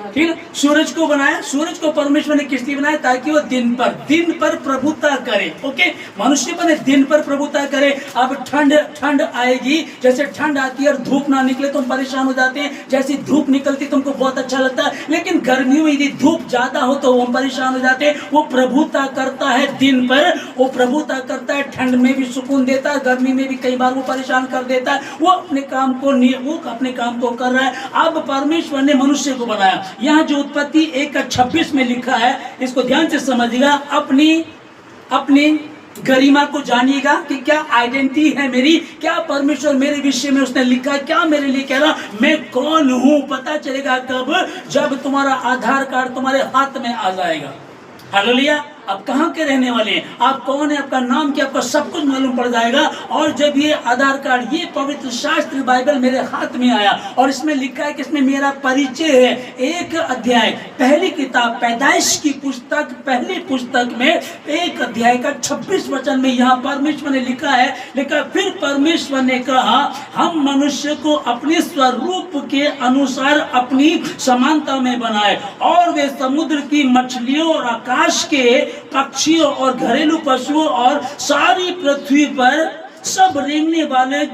ठीक है। सूरज को बनाया, सूरज को परमेश्वर ने किस लिए बनाया? ताकि वो दिन पर प्रभुता करे। ओके, मनुष्य पर दिन पर प्रभुता करे। अब ठंड आएगी, जैसे ठंड आती है और धूप ना निकले तो हम परेशान हो जाते हैं। जैसी धूप निकलती तुमको बहुत अच्छा लगता है, लेकिन गर्मियों में यदि धूप ज्यादा हो तो हम परेशान हो जाते हैं। वो प्रभुता करता है दिन पर, वो प्रभुता करता है, ठंड में भी सुकून देता है, गर्मी में भी कई बार वो परेशान कर देता है। वो अपने काम को कर रहा है। अब परमेश्वर ने मनुष्य को बनाया। यहाँ जो उत्पत्ति 1:26 में लिखा है, इसको ध्यान से समझिएगा। अपनी गरिमा को जानिएगा कि क्या आइडेंटिटी है मेरी, क्या परमेश्वर मेरे विषय में उसने लिखा, क्या मेरे लिए कह रहा, मैं कौन हूं। पता चलेगा कब? जब तुम्हारा आधार कार्ड तुम्हारे हाथ में आ जाएगा। हालेलुया। आप कहाँ के रहने वाले हैं, आप कौन है, आपका नाम क्या, आपका सब कुछ मालूम पड़ जाएगा। और जब ये आधार कार्ड, ये पवित्र शास्त्र बाइबल मेरे हाथ में आया और इसमें लिखा है कि इसमें मेरा परिचय है। एक अध्याय, पहली किताब पैदाइश की पुस्तक, पहली पुस्तक में 1 अध्याय का 26 वचन में यहाँ परमेश्वर ने लिखा है, फिर परमेश्वर ने कहा हम मनुष्य को अपने स्वरूप के अनुसार अपनी समानता में बनाए और वे समुद्र की मछलियों और आकाश के पक्षियों और घरेलू पशुओं और सारी पृथ्वी पर सब रेंगने वाले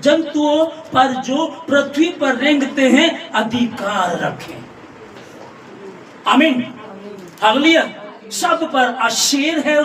जंतुओं पर जो पृथ्वी पर रेंगते हैं अधिकार रखें। आमीन, हालेलुया। सब पर शेर है,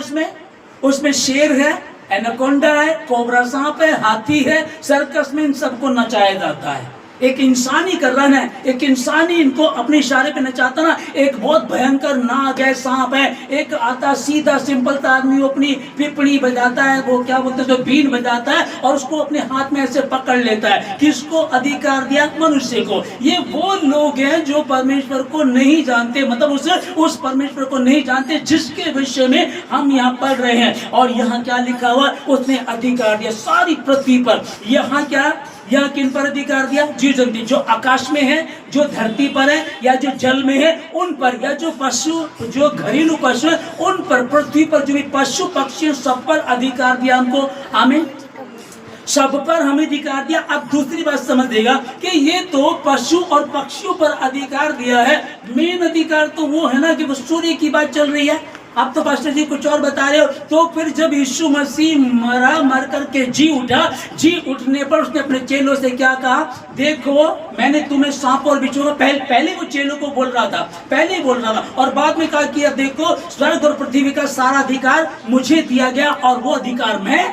उसमें शेर है, एनाकोंडा है, कोबरा सांप है, हाथी है। सर्कस में इन सबको नचाया जाता है। एक इंसानी कर रहा है, एक इंसानी इनको अपने इशारे पे नचाता ना। एक बहुत भयंकर नाग है, सांप है, एक आता सीधा सिंपल सा आदमी, वो अपनी पिपड़ी बजाता है, वो क्या बोलते हैं, जो बीन बजाता है और उसको अपने हाथ में ऐसे पकड़ लेता है। किसको अधिकार दिया? मनुष्य को। ये वो लोग हैं जो परमेश्वर को नहीं जानते, मतलब उस परमेश्वर को नहीं जानते जिसके विषय में हम यहाँ पढ़ रहे हैं। और यहाँ क्या लिखा हुआ? उसने अधिकार दिया सारी पृथ्वी पर। यहाँ क्या, यहाँ किन पर अधिकार दिया? जीव जंतु जो आकाश में है, जो धरती पर है या जो जल में है उन पर, या जो पशु, जो घरेलू पशु है उन पर, पृथ्वी पर जो भी पशु पक्षी सब पर अधिकार दिया हमको। आमीन, सब पर हमें अधिकार दिया। अब दूसरी बात समझ देगा कि ये तो पशु और पक्षियों पर अधिकार दिया है, मेन अधिकार तो वो है ना कि वो सूर्य की बात चल रही है। आप तो पास्टर जी कुछ और बता रहे हो। तो फिर जब यीशु मसीह मर करके जी उठने पर उसने अपने चेलों से क्या कहा? देखो मैंने तुम्हें सांप और बिच्छू, पहले वो चेलों को बोल रहा था, और बाद में कहा कि देखो स्वर्ग और पृथ्वी का सारा अधिकार मुझे दिया गया और वो अधिकार मैं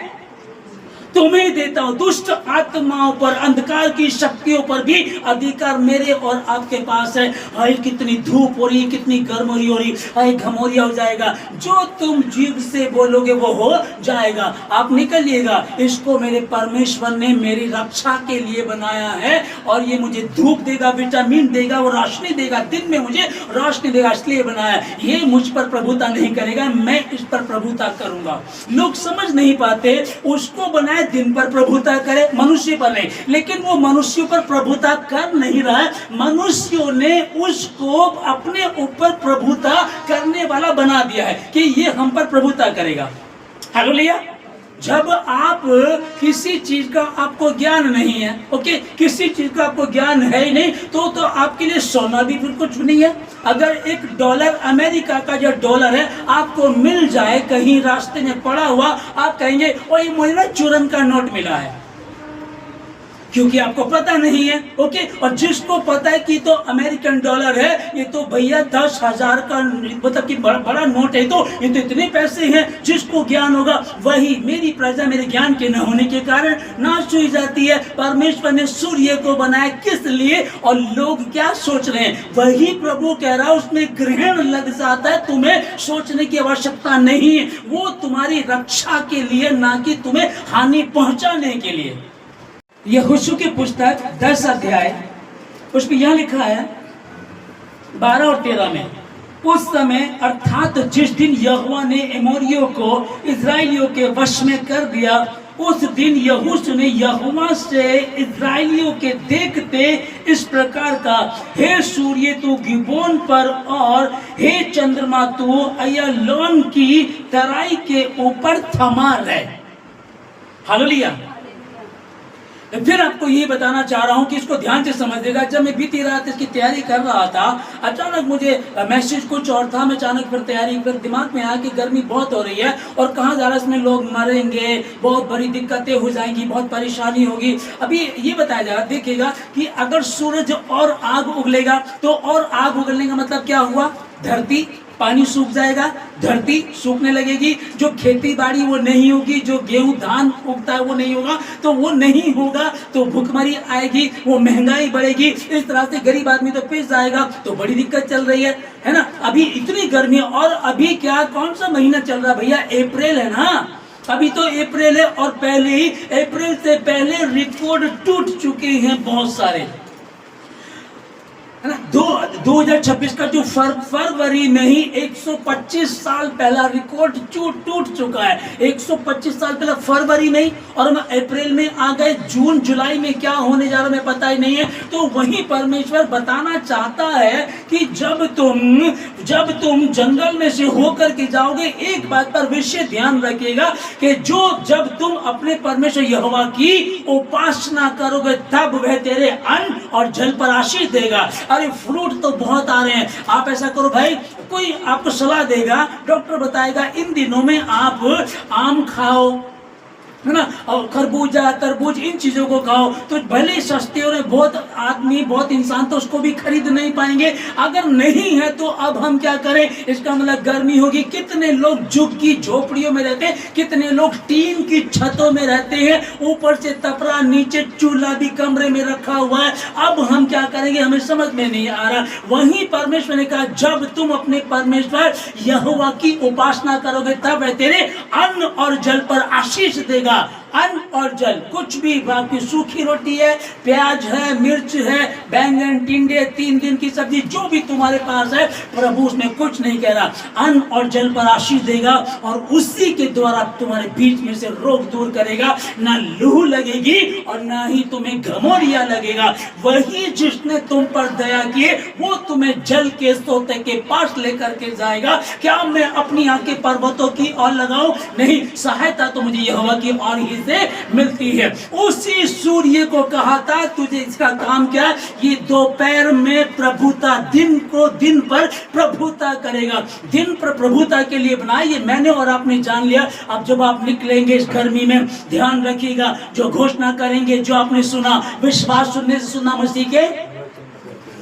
तुम्हें देता हूं। दुष्ट आत्माओं पर, अंधकार की शक्तियों पर भी अधिकार मेरे और आपके पास है। हाय कितनी धूप हो रही, कितनी गर्मी हो रही, हाय घमौरिया हो जाएगा। जो तुम जीभ से बोलोगे वो हो जाएगा, आप निकलिएगा। इसको मेरे परमेश्वर ने मेरी रक्षा के लिए बनाया है और ये मुझे धूप देगा, विटामिन देगा, वो रोशनी देगा, दिन में मुझे रोशनी देगा, इसलिए बनाया। ये मुझ पर प्रभुता नहीं करेगा, मैं इस पर प्रभुता करूंगा। लोग समझ नहीं पाते, उसको बनाया दिन पर प्रभुता करे, मनुष्य पर नहीं। लेकिन वो मनुष्यों पर प्रभुता कर नहीं रहा है, मनुष्यों ने उसको अपने ऊपर प्रभुता करने वाला बना दिया है कि ये हम पर प्रभुता करेगा। हालेलुया। जब आप किसी चीज का आपको ज्ञान नहीं है, ओके, किसी चीज का आपको ज्ञान है ही नहीं, तो आपके लिए सोना भी फिर कुछ नहीं है। अगर $1 अमेरिका का जो डॉलर है आपको मिल जाए कहीं रास्ते में पड़ा हुआ, आप कहेंगे ओ ये मुझे ना चूरन का नोट मिला है, क्योंकि आपको पता नहीं है। ओके, और जिसको पता है कि तो अमेरिकन डॉलर है, ये तो भैया 10,000 का मतलब कि बड़ा नोट है, तो ये तो इतने पैसे हैं। जिसको ज्ञान होगा वही, मेरी प्रजा मेरे ज्ञान के न होने के कारण नाश हो जाती है। परमेश्वर ने सूर्य को बनाया किस लिए, और लोग क्या सोच रहे हैं वही प्रभु कह रहा है, उसमें ग्रहण लग जाता है। तुम्हें सोचने की आवश्यकता नहीं है, वो तुम्हारी रक्षा के लिए, ना कि तुम्हें हानि पहुंचाने के लिए। यहोशू की पुस्तक 10 अध्याय, उसमें यह लिखा है 12 और 13 में, उस समय अर्थात जिस दिन यहोवा ने एमोरियों को इजराइलियों के वश में कर दिया, उस दिन यहोशू ने यहोवा से इजराइलियों के देखते इस प्रकार का, हे सूर्य तू गिबोन पर और हे चंद्रमा तू अय्यालोन की तराई के ऊपर थमा रहे। हालेलुया। फिर आपको ये बताना चाह रहा हूँ कि इसको ध्यान से समझिएगा। जब मैं बीती रात इसकी तैयारी कर रहा था, अचानक मुझे मैसेज कुछ और था। मैं अचानक फिर तैयारी फिर दिमाग में आया कि गर्मी बहुत हो रही है और कहाँ जा रहा है, इसमें लोग मरेंगे, बहुत बड़ी दिक्कतें हो जाएंगी, बहुत परेशानी होगी। अभी ये बताया जा रहा, देखिएगा कि अगर सूरज और आग उगलेगा तो और आग उगलने का मतलब क्या हुआ, धरती पानी सूख जाएगा, धरती सूखने लगेगी, जो खेती बाड़ी वो नहीं होगी, जो गेहूं धान उगता है वो नहीं होगा, तो वो नहीं होगा तो भुखमरी आएगी, वो महंगाई बढ़ेगी, इस तरह से गरीब आदमी तो पिस जाएगा। तो बड़ी दिक्कत चल रही है ना। अभी इतनी गर्मी, और अभी क्या कौन सा महीना चल रहा है भैया, अप्रैल है ना, अभी तो अप्रैल है और पहले ही अप्रैल से पहले रिकॉर्ड टूट चुके हैं बहुत सारे, है ना। 2026 का जो फरवरी में ही 125 साल पहला रिकॉर्ड टूट चुका है, 125 साल पहला फरवरी में ही, और हम अप्रैल में आ गए, जून जुलाई में क्या होने जा रहा है हमें पता ही नहीं है। तो वही परमेश्वर बताना चाहता है कि जब तुम जंगल में से होकर के जाओगे, एक बात पर विशेष ध्यान रखिएगा कि जब तुम अपने परमेश्वर यहोवा की उपासना करोगे, तब वह तेरे अन्न और जल पर आशीष देगा। अरे फ्रूट तो बहुत आ रहे हैं, आप ऐसा करो भाई, कोई आपको सलाह देगा, डॉक्टर बताएगा इन दिनों में आप आम खाओ, है ना, और खरबूजा तरबूज इन चीजों को खाओ, तो भले सस्ते और बहुत आदमी बहुत इंसान तो उसको भी खरीद नहीं पाएंगे। अगर नहीं है तो अब हम क्या करें, इसका मतलब गर्मी होगी। कितने लोग झुग्गी झोपड़ियों में रहते हैं, कितने लोग टीन की छतों में रहते हैं, ऊपर से तपरा, नीचे चूल्हा भी कमरे में रखा हुआ है। अब हम क्या करेंगे, हमें समझ में नहीं आ रहा। वहीं परमेश्वर ने कहा जब तुम अपने परमेश्वर यहोवा की उपासना करोगे, तब वह तेरे अन्न और जल पर आशीष देगा। अन्न और जल, कुछ भी, बाकी सूखी रोटी है, प्याज है, मिर्च है, बैंगन, टिंडे, 3 दिन की सब्जी, जो भी तुम्हारे पास है, प्रभु उसमें कुछ नहीं कह रहा, अन्न और जल पर आशीष देगा, और उसी के द्वारा तुम्हारे बीच में से रोग दूर करेगा। ना लू लगेगी और ना ही तुम्हें घमौरिया लगेगा। वही जिसने तुम पर दया किए वो तुम्हें जल के सोते के पास लेकर के जाएगा। क्या मैं अपनी आंखें पर्वतों की ओर लगाऊं? नहीं, सहायता तो मुझे यहोवा की ओर ही से मिलती है। उसी सूर्य को कहा था तुझे इसका काम क्या है, ये दोपहर में प्रभुता, दिन पर प्रभुता करेगा। दिन पर प्रभुता के लिए बनाया, ये मैंने और आपने जान लिया। अब जब आप निकलेंगे इस गर्मी में, ध्यान रखिएगा, जो घोषणा करेंगे, जो आपने सुना, विश्वास सुनने से सुना मसीह के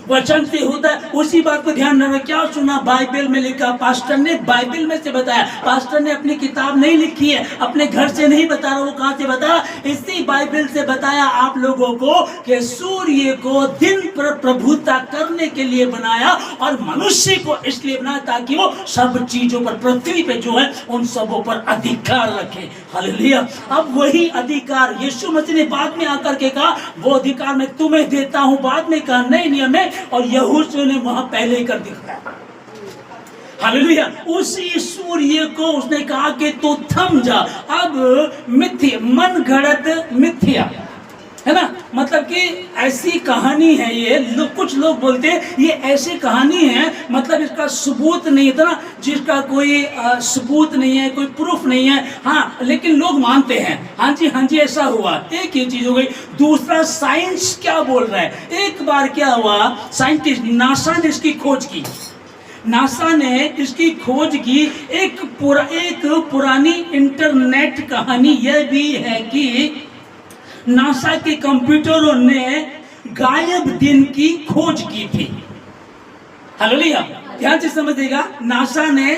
वचन से होता है, उसी बात को ध्यान रखना। क्या सुना, बाइबल में लिखा, पास्टर ने बाइबल में से बताया, पास्टर ने अपनी किताब नहीं लिखी है, अपने घर से नहीं बता रहा, वो कहां से बताया, इसी बाइबल से बताया आप लोगों को कि सूर्य को दिन पर प्रभुता करने के लिए बनाया और मनुष्य को इसलिए बनाया ताकि वो सब चीजों पर, पृथ्वी पे जो है उन सबों पर अधिकार रखे। हालेलुया। अब वही अधिकार यीशु मसीह ने बाद में आकर के कहा, वो अधिकार मैं तुम्हें देता हूं, बाद में कहा नए नियम में, और यहोशू ने वहां पहले कर दिखाया। हालेलुया। उसी सूर्य को उसने कहा कि तू थम जा। अब मिथ्या, मन घड़त मिथ्या, है ना, मतलब कि ऐसी कहानी है ये, कुछ लोग बोलते हैं ये ऐसी कहानी है, मतलब इसका सबूत नहीं था ना, जिसका कोई सबूत नहीं है, कोई प्रूफ नहीं है, हाँ, लेकिन लोग मानते हैं, हाँ जी ऐसा हुआ। एक ये चीज हो गई। दूसरा, साइंस क्या बोल रहा है। एक बार क्या हुआ, साइंटिस्ट नासा ने इसकी खोज की, नासा ने इसकी खोज की। एक पुरानी इंटरनेट कहानी यह भी है कि नासा के कंप्यूटरों ने गायब दिन की खोज की थी। हालेलुया, ध्यान से समझिएगा। नासा ने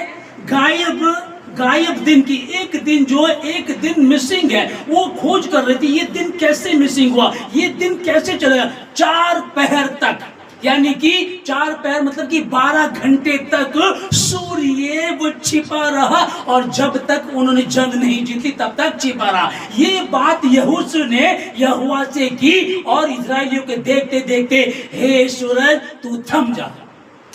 गायब दिन की, एक दिन मिसिंग है, वो खोज कर रही थी। ये दिन कैसे मिसिंग हुआ, ये दिन कैसे चलेगा। 4 पहर तक, यानी कि 4 पहर मतलब कि 12 घंटे तक सूर्य वो छिपा रहा, और जब तक उन्होंने जंग नहीं जीती तब तक छिपा रहा। ये बात यहोशू ने यहोवा से की, और इस्राएलियों के देखते देखते, हे सूरज तू थम जा।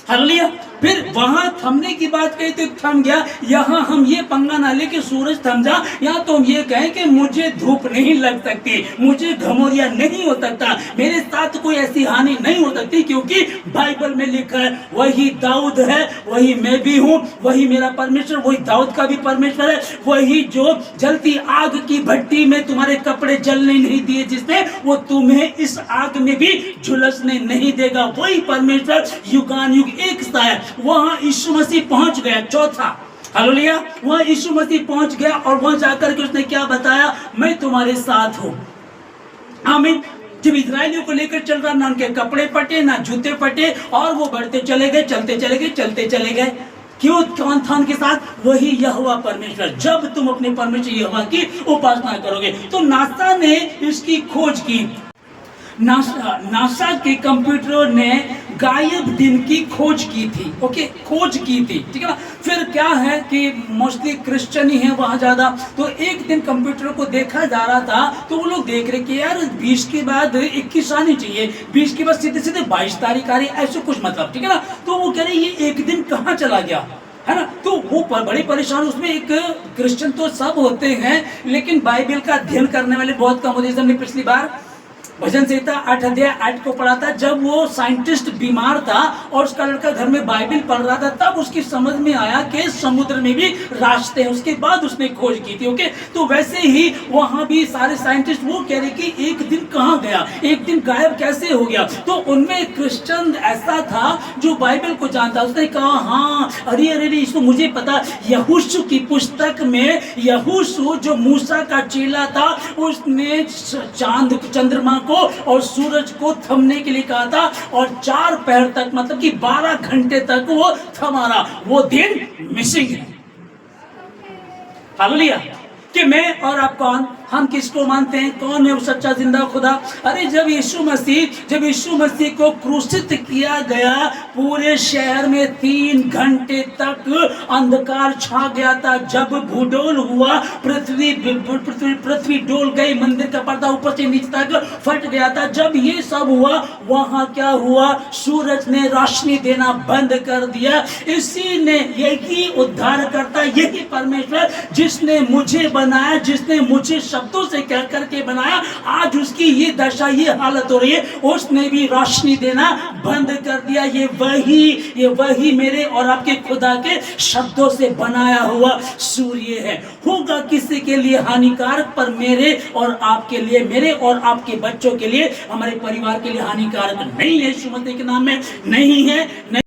हालेलुया। फिर वहां थमने की बात कही तो थम गया। यहाँ हम ये पंगा ना ले कि सूरज थम जा, या तो हम ये कहें कि मुझे धूप नहीं लग सकती, मुझे घमौरिया नहीं हो सकता, मेरे साथ कोई ऐसी हानि नहीं हो सकती, क्योंकि बाइबल में लिखा है वही दाऊद है, वही मैं भी हूँ, वही मेरा परमेश्वर, वही दाऊद का भी परमेश्वर है, वही जो जलती आग की भट्टी में तुम्हारे कपड़े जलने नहीं दिए जिसने, वो तुम्हें इस आग में भी झुलसने नहीं देगा। वही परमेश्वर युगान युग एक सा है। वहां यीशु मसीह पहुंच गया। चौथा, हालेलुया, वहां यीशु मसीह पहुंच गया और वहां जाकर के उसने क्या बताया, मैं तुम्हारे साथ हूं। आमीन। जब इजरायलियों को लेकर चल रहा, ना उनके कपड़े फटे ना जूते फटे, और वो बढ़ते चले गए, चलते चले गए, चलते चले गए। क्यों? कौन था उनके साथ? वही यहोवा परमेश्वर। जब तुम अपने परमेश्वर यहोवा की उपासना करोगे। तो नासा ने इसकी खोज की। नासा के कंप्यूटरों ने गायब दिन की खोज की थी। ओके, खोज की थी, ठीक है ना। फिर क्या है कि मोस्टली क्रिश्चियन ही है वहां ज्यादा। तो एक दिन कंप्यूटर को देखा जा रहा था, तो वो लोग देख रहे कि यार 20 के बाद 21 आनी चाहिए, 20 के बाद सीधे सीधे 22 तारीख आ रही है, ऐसे कुछ मतलब, ठीक है ना। तो वो कह रहे ये एक दिन कहाँ चला गया, है ना। तो वो बड़े परेशान। उसमें एक क्रिश्चियन तो सब होते हैं, लेकिन बाइबल का अध्ययन करने वाले बहुत कम होते हैं। हमने पिछली बार भजन संहिता 8 अध्याय 8 को पढ़ा था। जब वो साइंटिस्ट बीमार था और उसका लड़का घर में बाइबल पढ़ रहा था, तब उसकी समझ में आया कि समुद्र में भी रास्ते हैं। उसके बाद उसने खोज की थी। ओके, तो वैसे ही वहां भी सारे साइंटिस्ट वो कह रहे कि एक दिन कहाँ गया, एक दिन गायब कैसे हो गया। तो उनमें एक क्रिश्चियन ऐसा था जो बाइबल को जानता। उसने कहा हाँ, अरे अरे इसको मुझे पता, यहोशू की पुस्तक में यहोशू जो मूसा का चेला था, उसने चांद चंद्रमा को और सूरज को थमने के लिए कहा था, और 4 पहर तक, मतलब कि 12 घंटे तक वो थमा रहा। वो दिन मिसिंग है। हालेलुया। कि मैं और आप कौन, हम किसको मानते हैं, कौन है वो सच्चा जिंदा खुदा? अरे जब यीशु मसीह को क्रूसित किया गया, पूरे शहर में 3 घंटे तक अंधकार छा गया था। जब भूडोल हुआ, पृथ्वी डोल गई, मंदिर का पर्दा ऊपर से नीचे तक फट गया था। जब ये सब हुआ, वहां क्या हुआ, सूरज ने रोशनी देना बंद कर दिया। इसी ने, यही उद्धार करता, यही परमेश्वर जिसने मुझे बनाया, जिसने मुझे शब्दों से कह करके बनाया, आज उसकी ये दशा, ये हालत हो रही है। उसने भी रोशनी देना बंद कर दिया। ये वही मेरे और आपके खुदा के शब्दों से बनाया हुआ सूर्य है। होगा किसी के लिए हानिकारक, पर मेरे और आपके लिए, मेरे और आपके बच्चों के लिए, हमारे परिवार के लिए हानिकारक नहीं है। यीशु मसीह के नाम में नहीं है।